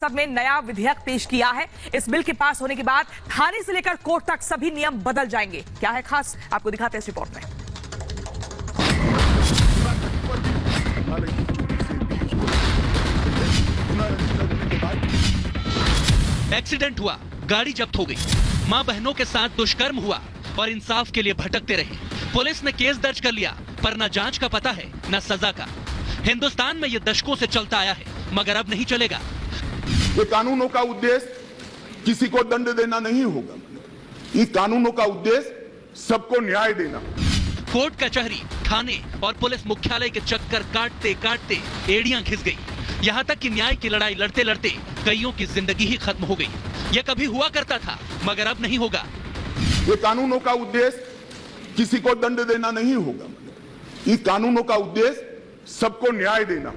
संसद में नया विधेयक पेश किया है। इस बिल के पास होने के बाद थाने से लेकर कोर्ट तक सभी नियम बदल जाएंगे। क्या है खास, आपको दिखाते हैं इस रिपोर्ट में। एक्सीडेंट हुआ, गाड़ी जब्त हो गई, मां बहनों के साथ दुष्कर्म हुआ और इंसाफ के लिए भटकते रहे। पुलिस ने केस दर्ज कर लिया, पर न जांच का पता है न सजा का। हिंदुस्तान में ये दशकों से चलता आया है, मगर अब नहीं चलेगा। ये कानूनों का उद्देश्य किसी को दंड देना नहीं होगा। इन कानूनों का उद्देश्य सबको न्याय देना। कोर्ट कचहरी, थाने और पुलिस मुख्यालय के चक्कर काटते काटते एड़ियां घिस गई। यहाँ तक कि न्याय की लड़ाई लड़ते लड़ते कईयों की जिंदगी ही खत्म हो गई। यह कभी हुआ करता था, मगर अब नहीं होगा। ये कानूनों का उद्देश्य किसी को दंड देना नहीं होगा। इन कानूनों का उद्देश्य सबको न्याय देना।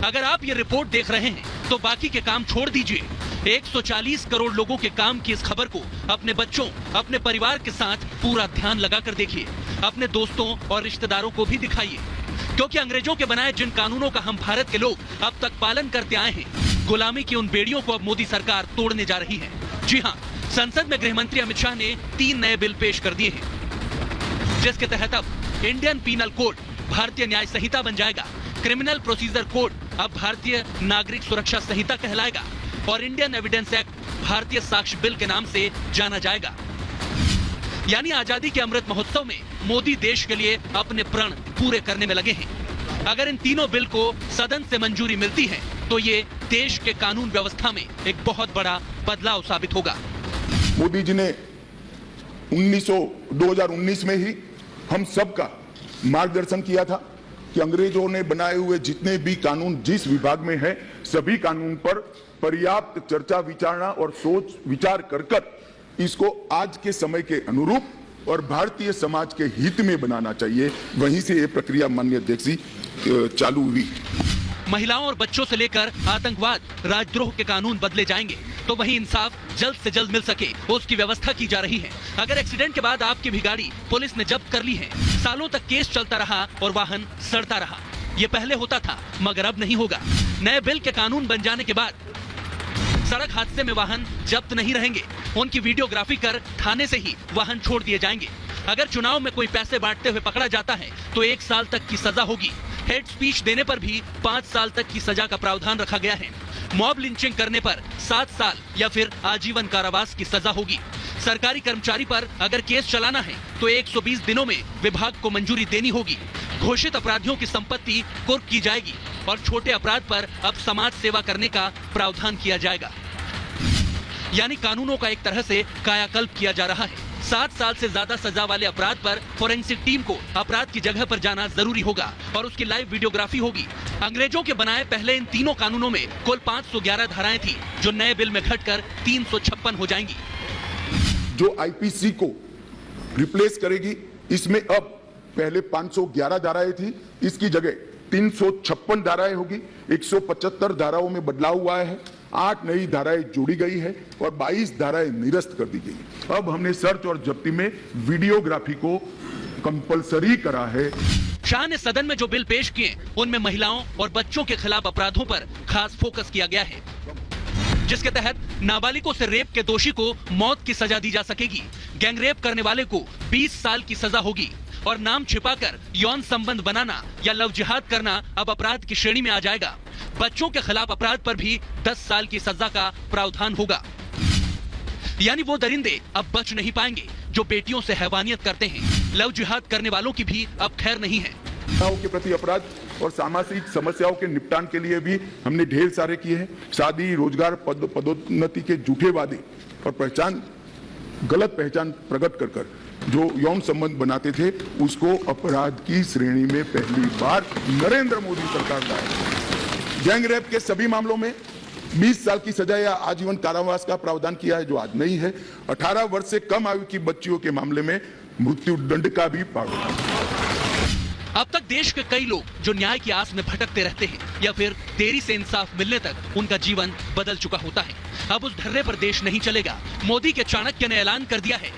अगर आप ये रिपोर्ट देख रहे हैं तो बाकी के काम छोड़ दीजिए। 140 करोड़ लोगों के काम की इस खबर को अपने बच्चों, अपने परिवार के साथ पूरा ध्यान लगाकर देखिए। अपने दोस्तों और रिश्तेदारों को भी दिखाइए, क्योंकि अंग्रेजों के बनाए जिन कानूनों का हम भारत के लोग अब तक पालन करते आए हैं, गुलामी की उन बेड़ियों को अब मोदी सरकार तोड़ने जा रही है। जी हाँ, संसद में गृह मंत्री अमित शाह ने 3 नए बिल पेश कर दिए हैं, जिसके तहत अब इंडियन पीनल कोड भारतीय न्याय संहिता बन जाएगा। क्रिमिनल प्रोसीजर कोड अब भारतीय नागरिक सुरक्षा संहिता कहलाएगा और इंडियन एविडेंस एक्ट भारतीय साक्ष्य बिल के नाम से जाना जाएगा। यानी आजादी के अमृत महोत्सव में मोदी देश के लिए अपने प्रण पूरे करने में लगे हैं। अगर इन तीनों बिल को सदन से मंजूरी मिलती है तो ये देश के कानून व्यवस्था में एक बहुत बड़ा बदलाव साबित होगा। मोदी जी ने 2019 में ही हम सबका मार्गदर्शन किया था कि अंग्रेजों ने बनाए हुए जितने भी कानून जिस विभाग में है, सभी कानून पर पर्याप्त चर्चा विचारणा और सोच विचार कर इसको आज के समय के अनुरूप और भारतीय समाज के हित में बनाना चाहिए। वहीं से ये प्रक्रिया माननीय अध्यक्ष जी चालू हुई। महिलाओं और बच्चों से लेकर आतंकवाद, राजद्रोह के कानून बदले जाएंगे, तो वहीं इंसाफ जल्द से जल्द मिल सके उसकी व्यवस्था की जा रही है। अगर एक्सीडेंट के बाद आपकी भी गाड़ी पुलिस ने जब्त कर ली है, सालों तक केस चलता रहा और वाहन सड़ता रहा। ये पहले होता था, मगर अब नहीं होगा। नए बिल के कानून बन जाने के बाद सड़क हादसे में वाहन जब्त नहीं रहेंगे, उनकी वीडियोग्राफी कर थाने से ही वाहन छोड़ दिए जाएंगे। अगर चुनाव में कोई पैसे बांटते हुए पकड़ा जाता है तो 1 साल तक की सजा होगी। हेड स्पीच देने पर भी 5 साल तक की सजा का प्रावधान रखा गया है। मॉब लिंचिंग करने पर 7 साल या फिर आजीवन कारावास की सजा होगी। सरकारी कर्मचारी पर अगर केस चलाना है तो 120 दिनों में विभाग को मंजूरी देनी होगी। घोषित अपराधियों की संपत्ति कुर्क की जाएगी और छोटे अपराध पर अब समाज सेवा करने का प्रावधान किया जाएगा। यानी कानूनों का एक तरह से कायाकल्प किया जा रहा है। 7 साल से ज्यादा सजा वाले अपराध पर फोरेंसिक टीम को अपराध की जगह पर जाना जरूरी होगा और उसकी लाइव वीडियोग्राफी होगी। अंग्रेजों के बनाए पहले इन तीनों कानूनों में कुल 511 धाराएं थी, जो नए बिल में घटकर 356 हो जाएंगी। जो आईपीसी को रिप्लेस करेगी, इसमें अब पहले 511 धाराएं थी, इसकी जगह 356 धाराएं होगी। 175 धाराओं में बदलाव हुआ है, 8 नई धाराएं जोड़ी गई है और 22 धाराएं निरस्त कर दी गई। अब हमने सर्च और जब्ती में वीडियोग्राफी को कंपलसरी करा है। शाह ने सदन में जो बिल पेश किए उनमें महिलाओं और बच्चों के खिलाफ अपराधों पर खास फोकस किया गया है, जिसके तहत नाबालिगों से रेप के दोषी को मौत की सजा दी जा सकेगी। गैंग रेप करने वाले को 20 साल की सजा होगी और नाम छिपाकर यौन संबंध बनाना या लव जिहाद करना अब अपराध की श्रेणी में आ जाएगा। बच्चों के खिलाफ अपराध पर भी 10 साल की सजा का प्रावधान होगा। यानी वो दरिंदे अब बच नहीं पाएंगे जो बेटियों से हैवानियत करते हैं। लव जिहाद करने वालों की भी अब खैर नहीं है। महिलाओं के प्रति अपराध और सामाजिक समस्याओं के निपटान के लिए भी हमने ढेर सारे किए हैं। शादी, रोजगार, पदोन्नति के झूठे वादे और गलत पहचान प्रकट कर जो यौन संबंध बनाते थे, उसको अपराध की श्रेणी में पहली बार नरेंद्र मोदी सरकार लाए। गैंग रेप के सभी मामलों में 20 साल की सजा या आजीवन कारावास का प्रावधान किया है, जो आज नहीं है। 18 वर्ष से कम आयु की बच्चियों के मामले में मृत्यु दंड का भी प्रावधान। अब तक देश के कई लोग जो न्याय की आस में भटकते रहते हैं या फिर देरी से इंसाफ मिलने तक उनका जीवन बदल चुका होता है। अब उस ढर्रे पर देश नहीं चलेगा। मोदी के चाणक्य ने ऐलान कर दिया है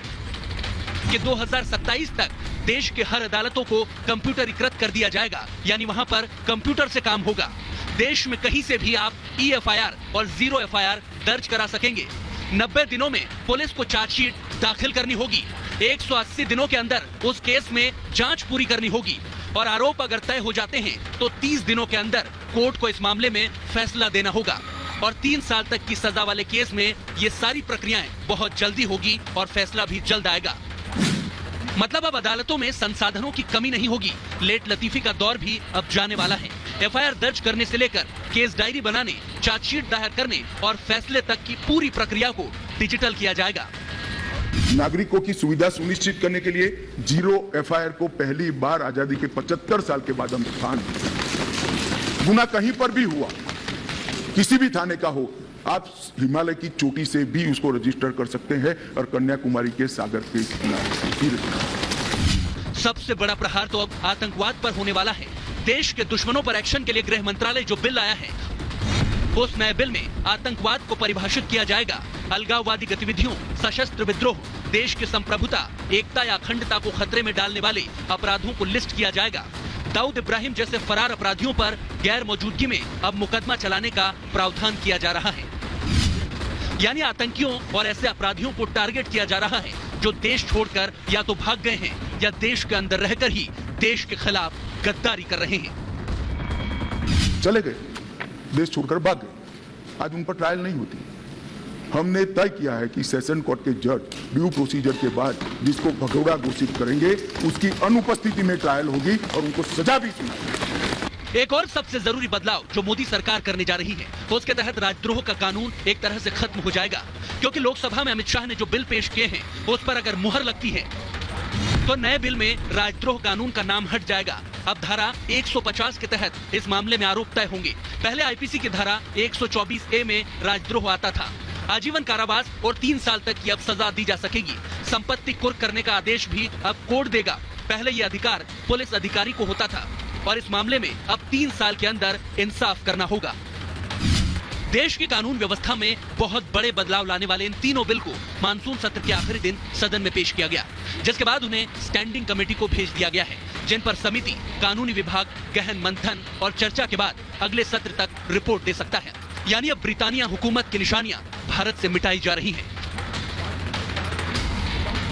कि 2027 तक देश के हर अदालतों को कंप्यूटरीकृत कर दिया जाएगा, यानी वहां पर कंप्यूटर से काम होगा। देश में कहीं से भी आप EFIR और 0 FIR दर्ज करा सकेंगे। 90 दिनों में पुलिस को चार्जशीट दाखिल करनी होगी। 180 दिनों के अंदर उस केस में जांच पूरी करनी होगी और आरोप अगर तय हो जाते हैं तो 30 दिनों के अंदर कोर्ट को इस मामले में फैसला देना होगा और 3 साल तक की सजा वाले केस में ये सारी प्रक्रियाएं बहुत जल्दी होगी और फैसला भी जल्द आएगा। मतलब अब अदालतों में संसाधनों की कमी नहीं होगी। लेट लतीफी का दौर भी अब जाने वाला है। FIR दर्ज करने से लेकर केस डायरी बनाने, चार्जशीट दायर करने और फैसले तक की पूरी प्रक्रिया को डिजिटल किया जाएगा। नागरिकों की सुविधा सुनिश्चित करने के लिए 0 FIR को पहली बार आजादी के 75 साल के बाद हम स्थान दें। गुना कहीं पर भी हुआ, किसी भी थाने का हो, आप हिमालय की चोटी से भी उसको रजिस्टर कर सकते हैं और कन्याकुमारी के सागर के किनारे। सबसे बड़ा प्रहार तो अब आतंकवाद पर होने वाला है। देश के दुश्मनों पर एक्शन के लिए गृह मंत्रालय जो बिल लाया है, उस नए बिल में आतंकवाद को परिभाषित किया जाएगा। अलगाववादी गतिविधियों, सशस्त्र विद्रोह, देश की संप्रभुता, एकता या अखंडता को खतरे में डालने वाले अपराधों को लिस्ट किया जाएगा। दाऊद इब्राहिम जैसे फरार अपराधियों पर गैर मौजूदगी में अब मुकदमा चलाने का प्रावधान किया जा रहा है। यानी आतंकियों और ऐसे अपराधियों को टारगेट किया जा रहा है जो देश छोड़कर या तो भाग गए हैं या देश के अंदर रहकर ही देश के खिलाफ गद्दारी कर रहे हैं। चले गए, देश छोड़कर भाग गए, आज उन पर ट्रायल नहीं होती। हमने तय किया है कि सेशन कोर्ट के जज ड्यू प्रोसीजर के बाद जिसको भगोड़ा घोषित करेंगे उसकी अनुपस्थिति में ट्रायल होगी और उनको सजा भी सुनाएंगे। एक और सबसे जरूरी बदलाव जो मोदी सरकार करने जा रही है, उसके तहत राजद्रोह का कानून एक तरह से खत्म हो जाएगा, क्योंकि लोकसभा में अमित शाह ने जो बिल पेश किए हैं उस पर अगर मुहर लगती है तो नए बिल में राजद्रोह कानून का नाम हट जाएगा। अब धारा 150 के तहत इस मामले में आरोप तय होंगे। पहले आईपीसी की धारा 124A में राजद्रोह आता था। आजीवन कारावास और 3 साल तक की अब सजा दी जा सकेगी। संपत्ति कुर्क करने का आदेश भी अब कोर्ट देगा। पहले ये अधिकार पुलिस अधिकारी को होता था और इस मामले में अब 3 साल के अंदर इंसाफ करना होगा। देश की कानून व्यवस्था में बहुत बड़े बदलाव लाने वाले इन तीनों बिल को मानसून सत्र के आखिरी दिन सदन में पेश किया गया, जिसके बाद उन्हें स्टैंडिंग कमेटी को भेज दिया गया है, जिन पर समिति, कानूनी विभाग गहन मंथन और चर्चा के बाद अगले सत्र तक रिपोर्ट दे सकता है। यानी अब ब्रिटानिया हुकूमत की निशानियां भारत से मिटाई जा रही हैं।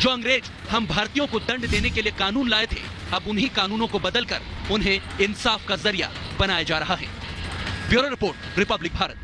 जो अंग्रेज हम भारतीयों को दंड देने के लिए कानून लाए थे, अब उन्हीं कानूनों को बदलकर उन्हें इंसाफ का जरिया बनाया जा रहा है। Bureau report, Republic Bharat.